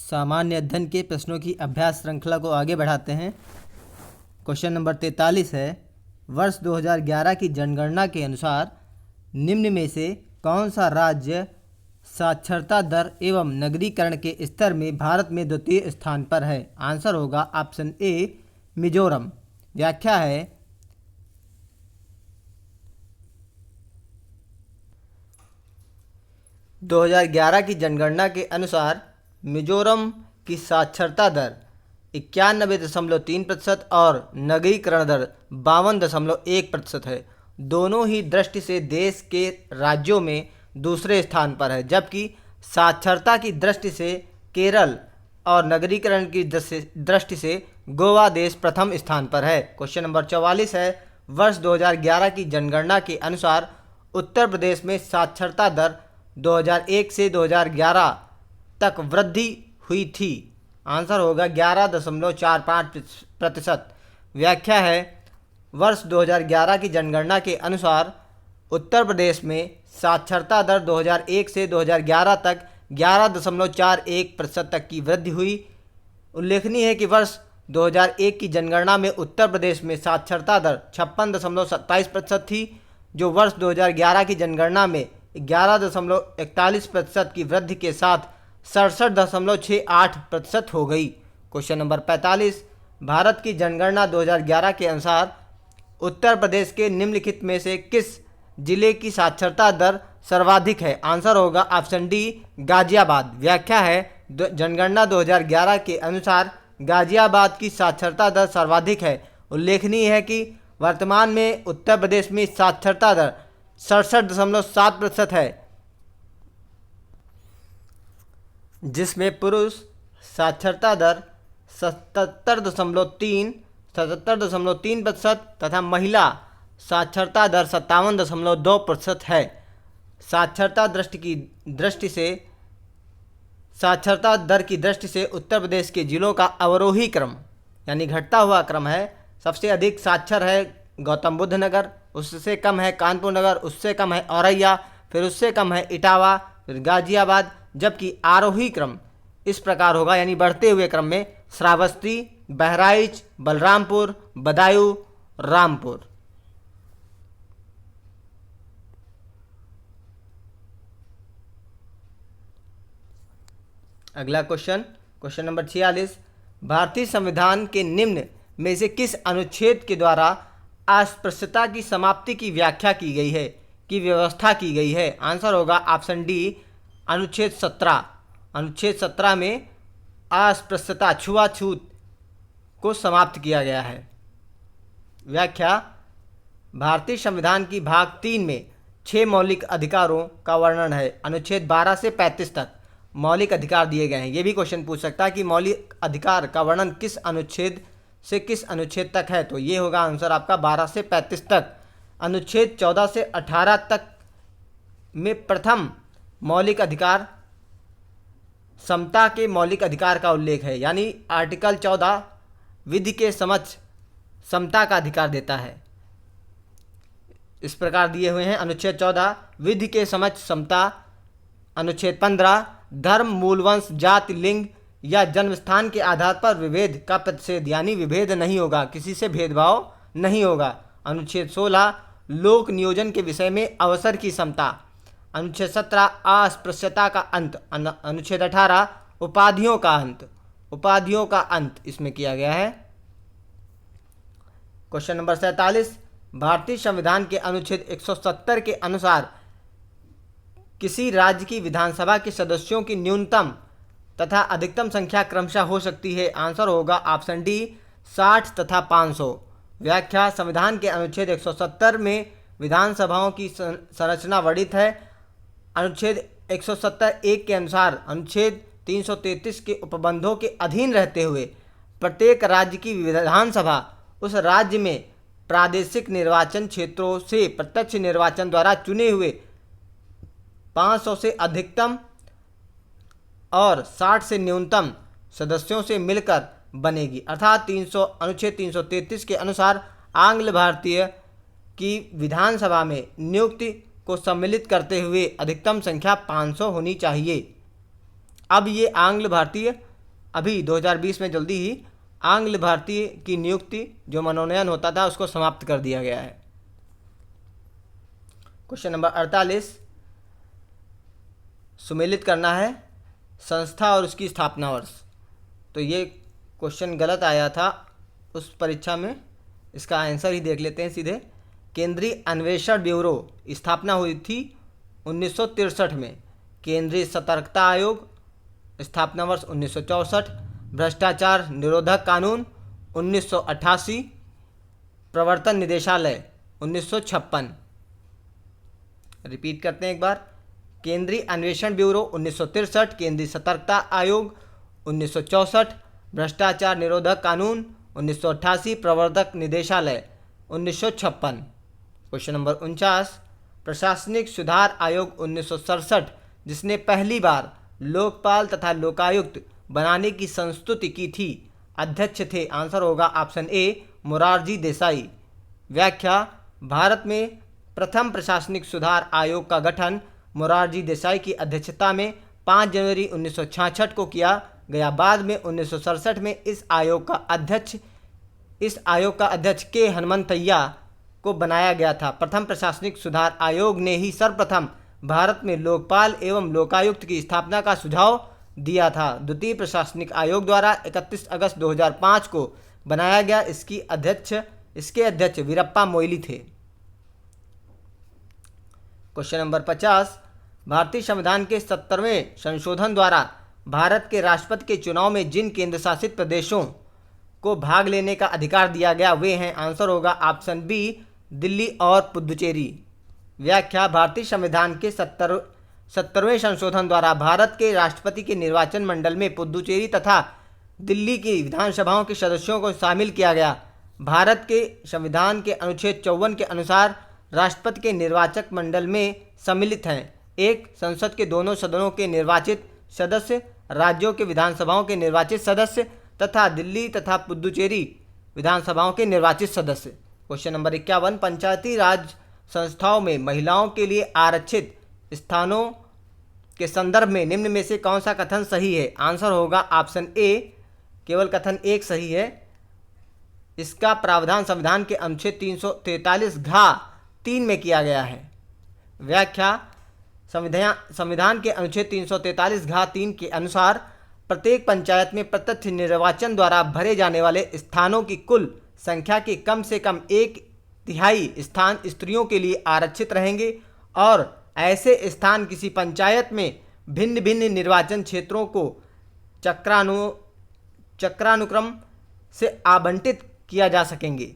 सामान्य अध्ययन के प्रश्नों की अभ्यास श्रृंखला को आगे बढ़ाते हैं। क्वेश्चन नंबर 43 है, वर्ष 2011 की जनगणना के अनुसार निम्न में से कौन सा राज्य साक्षरता दर एवं नगरीकरण के स्तर में भारत में द्वितीय स्थान पर है? आंसर होगा ऑप्शन ए मिजोरम। व्याख्या है, 2011 की जनगणना के अनुसार मिजोरम की साक्षरता दर 91.3% और नगरीकरण दर 52.1% है। दोनों ही दृष्टि से देश के राज्यों में दूसरे स्थान पर है, जबकि साक्षरता की दृष्टि से केरल और नगरीकरण की दृष्टि से गोवा देश प्रथम स्थान पर है। क्वेश्चन नंबर 44 है, वर्ष 2011 की जनगणना के अनुसार उत्तर प्रदेश में साक्षरता दर 2001 से 2011 तक वृद्धि हुई थी। आंसर होगा 11.45%। व्याख्या है, वर्ष 2011 की जनगणना के अनुसार उत्तर प्रदेश में साक्षरता दर 2001 से 2011 तक 11.41% तक की वृद्धि हुई। उल्लेखनीय है कि वर्ष 2001 की जनगणना में उत्तर प्रदेश में साक्षरता दर 56.27% थी, जो वर्ष 2011 की जनगणना में 11.41% की वृद्धि के साथ 67.68% हो गई। क्वेश्चन नंबर 45, भारत की जनगणना 2011 के अनुसार उत्तर प्रदेश के निम्नलिखित में से किस जिले की साक्षरता दर सर्वाधिक है? आंसर होगा ऑप्शन डी गाजियाबाद। व्याख्या है, जनगणना 2011 के अनुसार गाजियाबाद की साक्षरता दर सर्वाधिक है। उल्लेखनीय है कि वर्तमान में उत्तर प्रदेश में साक्षरता दर 67.7% है, जिसमें पुरुष साक्षरता दर 77.3% तथा महिला साक्षरता दर 57.2% है। साक्षरता दर की दृष्टि से उत्तर प्रदेश के जिलों का अवरोही क्रम यानी घटता हुआ क्रम है। सबसे अधिक साक्षर है गौतम बुद्ध नगर, उससे कम है कानपुर नगर, उससे कम है औरैया, फिर उससे कम है इटावा, फिर गाजियाबाद, जबकि आरोही क्रम इस प्रकार होगा यानी बढ़ते हुए क्रम में श्रावस्ती, बहराइच, बलरामपुर, बदायूं, रामपुर। अगला क्वेश्चन नंबर 46, भारतीय संविधान के निम्न में से किस अनुच्छेद के द्वारा अस्पृश्यता की समाप्ति की व्याख्या की गई है, की व्यवस्था की गई है? आंसर होगा ऑप्शन डी अनुच्छेद 17। अनुच्छेद 17 में अस्पृश्यता छुआछूत को समाप्त किया गया है। व्याख्या, भारतीय संविधान की भाग 3 में 6 मौलिक अधिकारों का वर्णन है। अनुच्छेद 12 से 35 तक मौलिक अधिकार दिए गए हैं। ये भी क्वेश्चन पूछ सकता है कि मौलिक अधिकार का वर्णन किस अनुच्छेद से किस अनुच्छेद तक है, तो ये होगा आंसर आपका 12 से 35 तक। अनुच्छेद 14 से 18 तक में प्रथम मौलिक अधिकार समता के मौलिक अधिकार का उल्लेख है, यानी आर्टिकल 14 विधि के समक्ष समता का अधिकार देता है। इस प्रकार दिए हुए हैं, अनुच्छेद 14 विधि के समक्ष समता। अनुच्छेद 15 धर्म, मूलवंश, जाति, लिंग या जन्मस्थान के आधार पर विभेद का प्रतिषेध यानी विभेद नहीं होगा, किसी से भेदभाव नहीं होगा। अनुच्छेद 16 लोक नियोजन के विषय में अवसर की समता। अनुच्छेद 17 अस्पृश्यता का अंत। अनुच्छेद 18 उपाधियों का अंत इसमें किया गया है। क्वेश्चन नंबर 47, भारतीय संविधान के अनुच्छेद 170 के अनुसार किसी राज्य की विधानसभा के सदस्यों की न्यूनतम तथा अधिकतम संख्या क्रमशः हो सकती है? आंसर होगा ऑप्शन डी 60 तथा 500। व्याख्या, संविधान के अनुच्छेद 170 में विधानसभाओं की संरचना वर्णित है। अनुच्छेद 170(1) के अनुसार अनुच्छेद 333 के उपबंधों के अधीन रहते हुए प्रत्येक राज्य की विधानसभा उस राज्य में प्रादेशिक निर्वाचन क्षेत्रों से प्रत्यक्ष निर्वाचन द्वारा चुने हुए 500 से अधिकतम और 60 से न्यूनतम सदस्यों से मिलकर बनेगी। अर्थात अनुच्छेद 333 के अनुसार आंग्ल भारतीय की विधानसभा में नियुक्ति को सम्मिलित करते हुए अधिकतम संख्या 500 होनी चाहिए। अब ये आंग्ल भारतीय अभी 2020 में जल्दी ही आंग्ल भारतीय की नियुक्ति जो मनोनयन होता था उसको समाप्त कर दिया गया है। क्वेश्चन नंबर 48 सुमेलित करना है संस्था और उसकी स्थापना वर्ष। तो ये क्वेश्चन गलत आया था उस परीक्षा में, इसका आंसर ही देख लेते हैं सीधे। केंद्रीय अन्वेषण ब्यूरो स्थापना हुई थी 1963 में। केंद्रीय सतर्कता आयोग स्थापना वर्ष 1964। भ्रष्टाचार निरोधक कानून 1988। प्रवर्तन निदेशालय 1956। रिपीट करते हैं एक बार। केंद्रीय अन्वेषण ब्यूरो 1963, केंद्रीय सतर्कता आयोग 1964, भ्रष्टाचार निरोधक कानून 1988, प्रवर्तक निदेशालय 1956। क्वेश्चन नंबर 49 प्रशासनिक सुधार आयोग 1967 जिसने पहली बार लोकपाल तथा लोकायुक्त बनाने की संस्तुति की थी, अध्यक्ष थे, आंसर होगा ऑप्शन ए मोरारजी देसाई। व्याख्या भारत में प्रथम प्रशासनिक सुधार आयोग का गठन मोरारजी देसाई की अध्यक्षता में 5 जनवरी 1966 को किया गया। बाद में 1967 में इस आयोग का अध्यक्ष के हनुमंतैया को बनाया गया था। प्रथम प्रशासनिक सुधार आयोग ने ही सर्वप्रथम भारत में लोकपाल एवं लोकायुक्त की स्थापना का सुझाव दिया था। द्वितीय प्रशासनिक आयोग द्वारा 31 अगस्त 2005 को बनाया गया। इसके अध्यक्ष वीरप्पा मोइली थे। क्वेश्चन नंबर 50 भारतीय संविधान के 70वें संशोधन द्वारा भारत के राष्ट्रपति के चुनाव में जिन केंद्र शासित प्रदेशों को भाग लेने का अधिकार दिया गया वे हैं, आंसर होगा ऑप्शन बी दिल्ली और पुदुचेरी। व्याख्या भारतीय संविधान के 70वें संशोधन द्वारा भारत के राष्ट्रपति के निर्वाचन मंडल में पुदुचेरी तथा दिल्ली की विधानसभाओं के सदस्यों को शामिल किया गया। भारत के संविधान के अनुच्छेद 54 के अनुसार राष्ट्रपति के निर्वाचक मंडल में सम्मिलित हैं एक संसद के दोनों सदनों के निर्वाचित सदस्य, राज्यों के विधानसभाओं के निर्वाचित सदस्य तथा दिल्ली तथा पुदुचेरी विधानसभाओं के निर्वाचित सदस्य। क्वेश्चन नंबर 51 पंचायती राज संस्थाओं में महिलाओं के लिए आरक्षित स्थानों के संदर्भ में निम्न में से कौन सा कथन सही है, आंसर होगा ऑप्शन ए केवल कथन एक सही है। इसका प्रावधान संविधान के अनुच्छेद 343(3) में किया गया है। व्याख्या संविधान के अनुच्छेद 343(3) के अनुसार प्रत्येक पंचायत में प्रत्यक्ष निर्वाचन द्वारा भरे जाने वाले स्थानों की कुल संख्या के कम से कम 1/3 स्थान स्त्रियों के लिए आरक्षित रहेंगे और ऐसे स्थान किसी पंचायत में भिन्न भिन्न निर्वाचन क्षेत्रों को चक्रानुक्रम से आवंटित किया जा सकेंगे।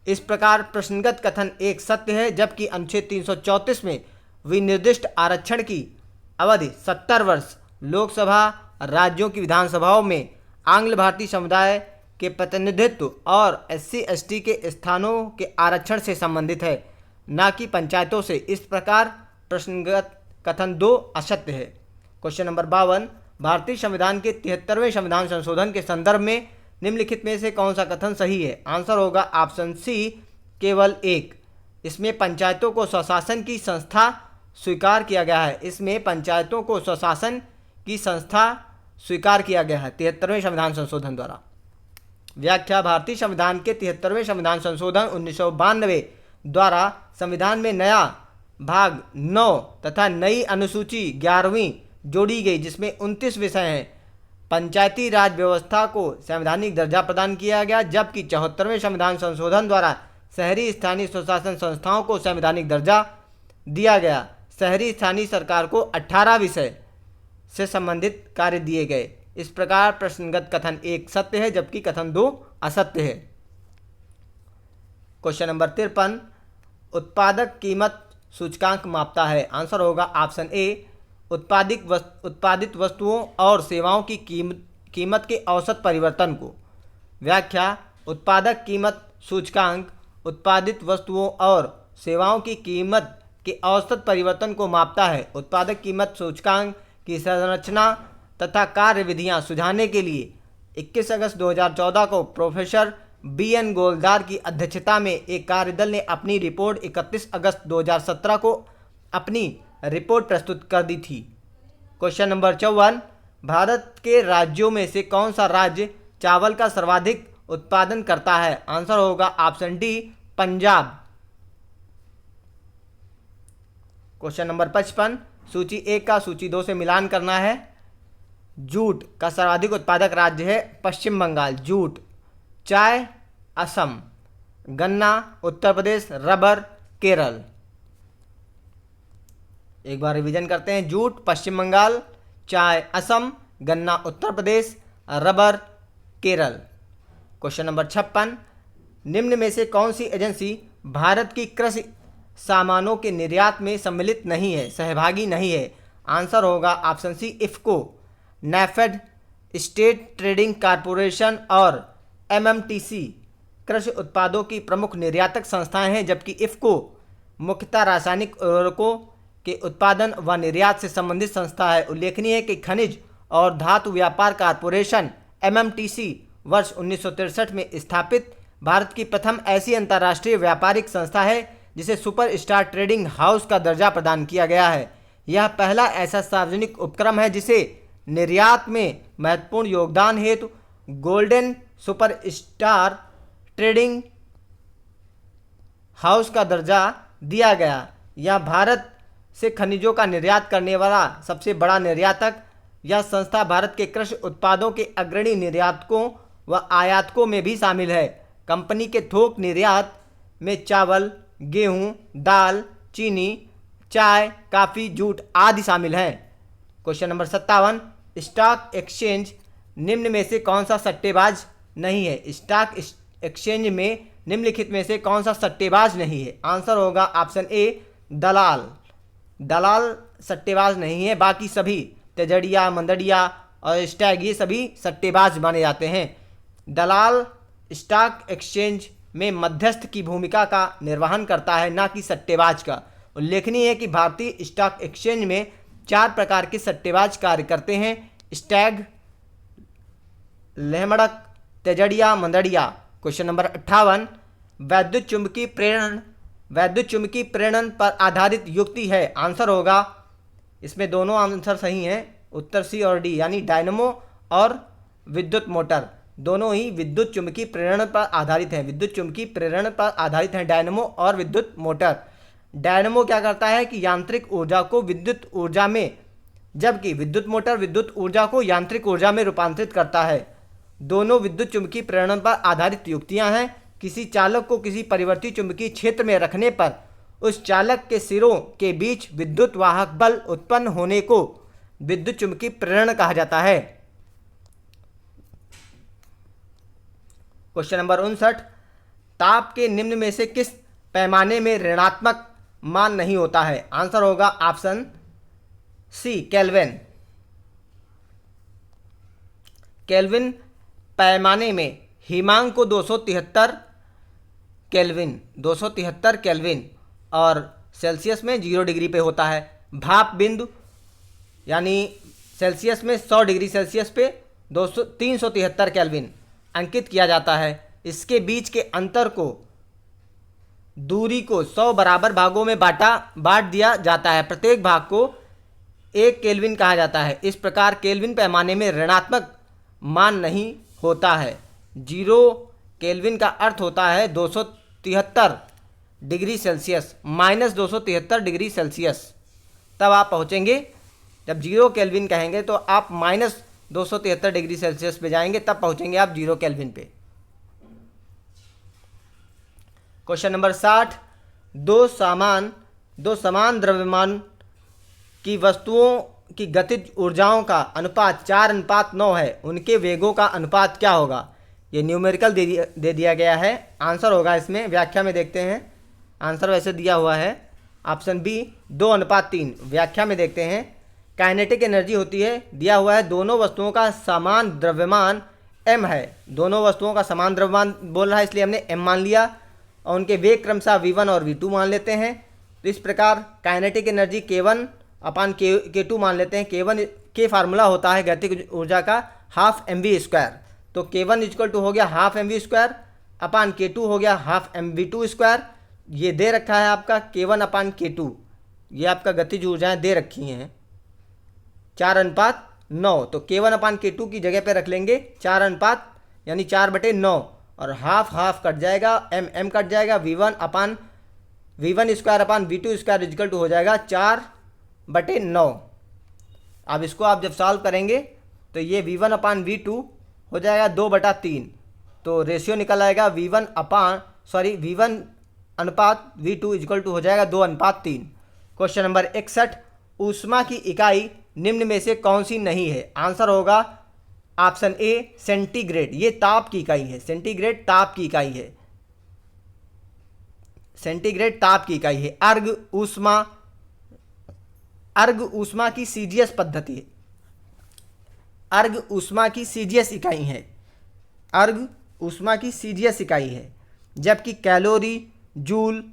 इस प्रकार प्रश्नगत कथन एक सत्य है, जबकि अनुच्छेद 334 में विनिर्दिष्ट आरक्षण की अवधि 70 वर्ष लोकसभा राज्यों की विधानसभाओं में आंग्ल भारतीय समुदाय के प्रतिनिधित्व और SC/ST के स्थानों के आरक्षण से संबंधित है, न कि पंचायतों से। इस प्रकार प्रश्नगत कथन 2 असत्य है। क्वेश्चन नंबर 52 भारतीय संविधान के 73वें संविधान संशोधन के संदर्भ में निम्नलिखित में से कौन सा कथन सही है, आंसर होगा ऑप्शन सी केवल एक। इसमें पंचायतों को स्वशासन की संस्था स्वीकार किया गया है। 73वें संविधान संशोधन द्वारा। व्याख्या भारतीय संविधान के 73वें संविधान संशोधन 1992 द्वारा संविधान में नया भाग 9 तथा नई अनुसूची 11वीं जोड़ी गई, जिसमें 29 विषय हैं। पंचायती राज व्यवस्था को संवैधानिक दर्जा प्रदान किया गया, जबकि 74वें संविधान संशोधन द्वारा शहरी स्थानीय स्वशासन संस्थाओं को संवैधानिक दर्जा दिया गया। शहरी स्थानीय सरकार को 18 विषय से संबंधित कार्य दिए गए। इस प्रकार प्रश्नगत कथन 1 सत्य है, जबकि कथन 2 असत्य है। क्वेश्चन नंबर 53 उत्पादक कीमत सूचकांक मापता है, आंसर होगा ऑप्शन ए उत्पादित वस्तुओं और सेवाओं की कीमत के औसत परिवर्तन को। व्याख्या उत्पादक कीमत सूचकांक उत्पादित वस्तुओं और सेवाओं की कीमत के औसत परिवर्तन को मापता है। उत्पादक कीमत सूचकांक की संरचना तथा कार्यविधियां सुझाने के लिए 21 अगस्त 2014 को प्रोफेसर BN गोलदार की अध्यक्षता में एक कार्यदल ने अपनी रिपोर्ट 31 अगस्त 2017 को अपनी रिपोर्ट प्रस्तुत कर दी थी। क्वेश्चन नंबर 54 भारत के राज्यों में से कौन सा राज्य चावल का सर्वाधिक उत्पादन करता है? आंसर होगा option D, Punjab. Question number 55, सूची 1 का सूची 2 से मिलान करना है। जूट का सर्वाधिक उत्पादक राज्य है पश्चिम बंगाल, जूट। चाय असम, गन्ना उत्तर प्रदेश, रबर केरल। एक बार रिवीजन करते हैं। जूट पश्चिम बंगाल, चाय असम, गन्ना Uttar Pradesh, rubber Kerala. Question number 56, निम्न में से कौन सी एजेंसी भारत की कृषि सामानों के निर्यात में सम्मिलित नहीं है, सहभागी नहीं है? आंसर होगा option C, IFFCO. NAFED, state trading corporation और एमएमटीसी कृषि उत्पादों की प्रमुख निर्यातक संस्थाएं हैं, जबकि इफ्को मुख्यतः रासायनिक उर्वरकों के उत्पादन व निर्यात से संबंधित संस्था है। उल्लेखनीय है कि खनिज और धातु व्यापार कॉरपोरेशन एमएमटीसी वर्ष 1963 में स्थापित भारत की प्रथम ऐसी अंतर्राष्ट्रीय व्यापारिक संस्था है जिसे सुपर स्टार ट्रेडिंग हाउस का दर्जा प्रदान किया गया है। यह पहला ऐसा सार्वजनिक उपक्रम है जिसे निर्यात में महत्वपूर्ण योगदान हेतु golden super star trading house का दर्जा दिया गया। यह भारत से खनिजों का निर्यात करने वाला सबसे बड़ा निर्यातक। यह संस्था भारत के कृषि उत्पादों के अग्रणी निर्यातकों व आयातकों में भी शामिल है। कंपनी के थोक निर्यात में चावल, गेहूं, दाल, चीनी, चाय, कॉफ़ी, जूट आदि शामिल हैं। क्वेश्चन नंबर 57, स्टॉक एक्सचेंज निम्न में से कौन सा सट्टेबाज नहीं है? स्टॉक एक्सचेंज में निम्नलिखित में से कौन सा सट्टेबाज नहीं है? आंसर होगा ऑप्शन ए, दलाल। दलाल सट्टेबाज नहीं है, बाकी सभी तेजड़िया, मंदड़िया और स्टैग ये सभी सट्टेबाज माने जाते हैं। दलाल स्टॉक एक्सचेंज में मध्यस्थ की भूमिका का निर्वहन करता है, ना कि सट्टेबाज का। उल्लेखनीय है कि भारतीय स्टॉक एक्सचेंज में 4 प्रकार के सट्टेबाज कार्य करते हैं: स्टैग, लहमड़क, तेजड़िया, मंदड़िया। क्वेश्चन नंबर 58, वैद्युत चुंबकीय प्रेरण पर आधारित युक्ति है? आंसर होगा, इसमें दोनों आंसर सही हैं, उत्तर सी और डी, यानी डायनमो और विद्युत मोटर दोनों ही विद्युत चुंबकीय प्रेरण पर आधारित हैं। विद्युत चुंबकीय प्रेरण पर आधारित हैं डायनमो और विद्युत मोटर। डायनमो क्या करता है कि यांत्रिक ऊर्जा को विद्युत ऊर्जा में, जबकि विद्युत मोटर विद्युत ऊर्जा को यांत्रिक ऊर्जा में रूपांतरित करता है। दोनों विद्युत चुंबकीय प्रेरण पर आधारित युक्तियां हैं। किसी चालक को किसी परिवर्ती चुंबकीय क्षेत्र में रखने पर उस चालक के सिरों के बीच विद्युत वाहक बल उत्पन्न होने को विद्युत चुंबकीय प्रेरण कहा जाता है। क्वेश्चन नंबर 59, ताप के निम्न में से किस पैमाने में ऋणात्मक मान नहीं होता है? आंसर होगा ऑप्शन सी, केल्विन। केल्विन पैमाने में हिमांक को 273 केल्विन और सेल्सियस में 0 डिग्री पे होता है। भाप बिंदु यानी सेल्सियस में 100 डिग्री सेल्सियस पे 373 केल्विन अंकित किया जाता है। इसके बीच के अंतर को, दूरी को 100 बराबर भागों में बांट दिया जाता है। प्रत्येक भाग को 1 केल्विन कहा जाता है। इस प्रकार केल्विन पैमाने में ऋणात्मक मान नहीं होता है। 0 केल्विन का अर्थ होता है 273 डिग्री सेल्सियस, -273 डिग्री सेल्सियस। तब आप पहुँचेंगे, जब 0 केल्विन कहेंगे तो आप -273 डिग्री सेल्सियस पे जाएंगे, तब पहुँचेंगे आप 0 केल्विन पे। क्वेश्चन नंबर 60, दो समान द्रव्यमान की वस्तुओं की गतिज ऊर्जाओं का अनुपात 4:9 है। उनके वेगों का अनुपात क्या होगा? ये न्यूमेरिकल दे दिया गया है। आंसर होगा इसमें, व्याख्या में देखते हैं। आंसर वैसे दिया हुआ है ऑप्शन बी, 2:3। व्याख्या में देखते हैं। काइनेटिक एनर्जी होती है, दिया हुआ है दोनों वस्तुओं का समान द्रव्यमान m है। दोनों वस्तुओं का समान द्रव्यमान बोल रहा है, इसलिए हमने m मान लिया और उनके वेग क्रमशः v1 और v2 मान लेते हैं। तो इस प्रकार काइनेटिक एनर्जी k1 अपान k2 मान लेते हैं। k1 के फार्मूला होता है गतिज ऊर्जा का हाफ mv²। तो k1 इक्वल टू हो गया हाफ mv² अपान k2 हो गया हाफ mv²। ये दे रखा है आपका k1 अपान k2, ये आपका गतिज ऊर्जाएँ दे रखी हैं 4:9 9, तो K1/K2 की जगह पे रख लेंगे 4 अनुपात यानी 4/9, और हाफ हाफ कट जाएगा, m कट जाएगा, V1 स्क्वायर/V2 स्क्वायर इजिकल टू हो जाएगा 4/9। अब इसको आप जब सॉल्व करेंगे तो ये V1/V2 हो जाएगा 2/3, तो रेशियो निकल आएगा V1/V2 इजिकल टू हो जाएगा 2/3। क्वेश्चन नंबर 61, ऊष्मा की इकाई निम्न में से कौन सी नहीं है? आंसर होगा ऑप्शन ए सेंटीग्रेड, ये ताप की इकाई है, सेंटीग्रेड ताप की इकाई है, सेंटीग्रेड ताप की इकाई है। अर्ग ऊष्मा की सीजीएस पद्धति है, अर्ग ऊष्मा की सीजीएस इकाई है, अर्ग ऊष्मा की सीजीएस इकाई है, जबकि कैलोरी जूल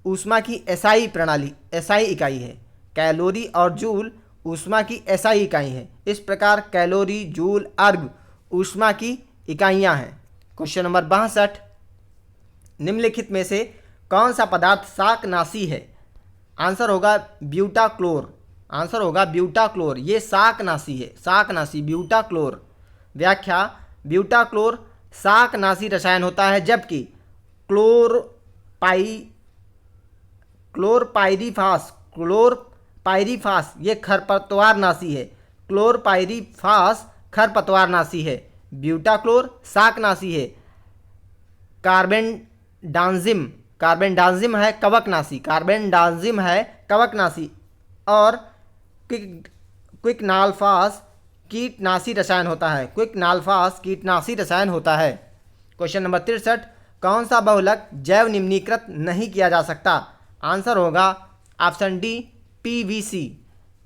ऊष्मा की एसआई प्रणाली एसआई इकाई है। कैलोरी और जूल ऊष्मा की एसआई इकाई है। इस प्रकार कैलोरी जूल अर्ग ऊष्मा की इकाइयां हैं। क्वेश्चन नंबर 62, निम्नलिखित में से कौन सा पदार्थ शाकनाशी है? आंसर होगा ब्यूटाक्लोर, आंसर होगा ब्यूटाक्लोर, ये शाकनाशी है, शाकनाशी ब्यूटाक्लोर। व्याख्या, ब्यूटाक्लोर शाकनाशी रसायन होता है, जबकि क्लोरपाइरीफास ये खरपतवारनाशी है, क्लोरपाइरीफास खरपतवारनाशी है, ब्यूटाक्लोर शाकनाशी है। कार्बेंडाजिम है कवकनाशी, कार्बेंडाजिम है कवकनाशी, और क्विकनाल्फास कीटनाशी रसायन होता है, क्विकनाल्फास कीटनाशी रसायन होता है। क्वेश्चन नंबर 63, कौन सा बहुलक जैव निम्नीकृत नहीं किया जा सकता? आंसर होगा ऑप्शन डी पीवीसी,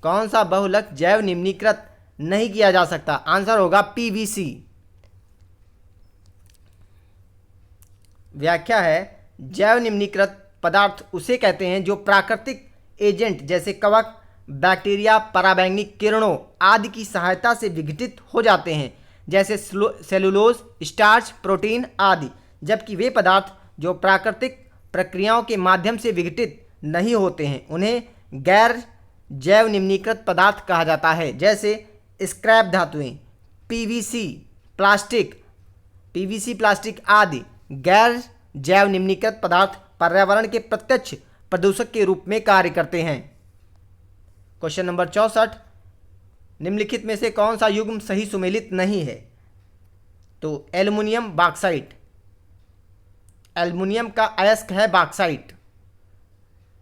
कौन सा बहुलक जैव निम्नीकृत नहीं किया जा सकता? आंसर होगा पीवीसी। व्याख्या है, जैव निम्नीकृत पदार्थ उसे कहते हैं जो प्राकृतिक एजेंट जैसे कवक, बैक्टीरिया, पराबैंगनी किरणों आदि की सहायता से विघटित हो जाते हैं, जैसे सेलुलोज, स्टार्च, प्रोटीन आदि, जबकि वे पदार्थ जो प्राकृतिक प्रक्रियाओं के माध्यम से विघटित नहीं होते हैं उन्हें गैर जैव निम्नीकृत पदार्थ कहा जाता है, जैसे स्क्रैप धातुएं, पीवीसी प्लास्टिक आदि गैर जैव निम्नीकृत पदार्थ पर्यावरण के प्रत्यक्ष प्रदूषक के रूप में कार्य करते हैं। क्वेश्चन नंबर 64, निम्नलिखित में से कौन सा युग्म सही सुमेलित नहीं है? तो एल्युमिनियम बॉक्साइट, एल्युमिनियम का अयस्क है बॉक्साइट,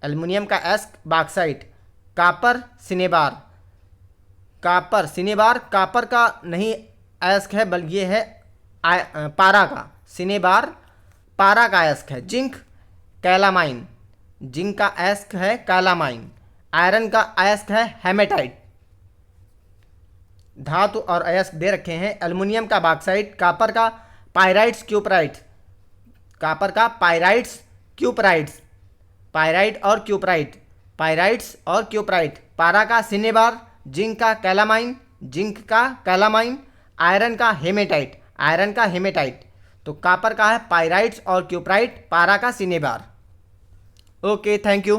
एल्युमिनियम का अयस्क बॉक्साइट। कापर सिनेबार, कापर का नहीं अयस्क है बल्कि ये है पारा का, सिनेबार पारा का अयस्क है। जिंक कैलामाइन, जिंक का अयस्क है कैलामाइन। आयरन का अयस्क है हेमेटाइट। धातु और अयस्क दे रखे हैं, एल्युमिनियम का बॉक्साइट, कापर का पायराइट्स क्यूपराइट्स, कापर का पायराइट्स क्यूपराइट्स, पायराइट और क्यूपराइट, पायराइट्स और क्यूपराइट। पारा का सिनेबार, जिंक का कैलामाइन, जिंक का कैलामाइन। आयरन का हेमेटाइट, आयरन का हेमेटाइट। तो कापर का है पायराइट्स और क्यूपराइट, पारा का सिनेबार। Okay, thank you.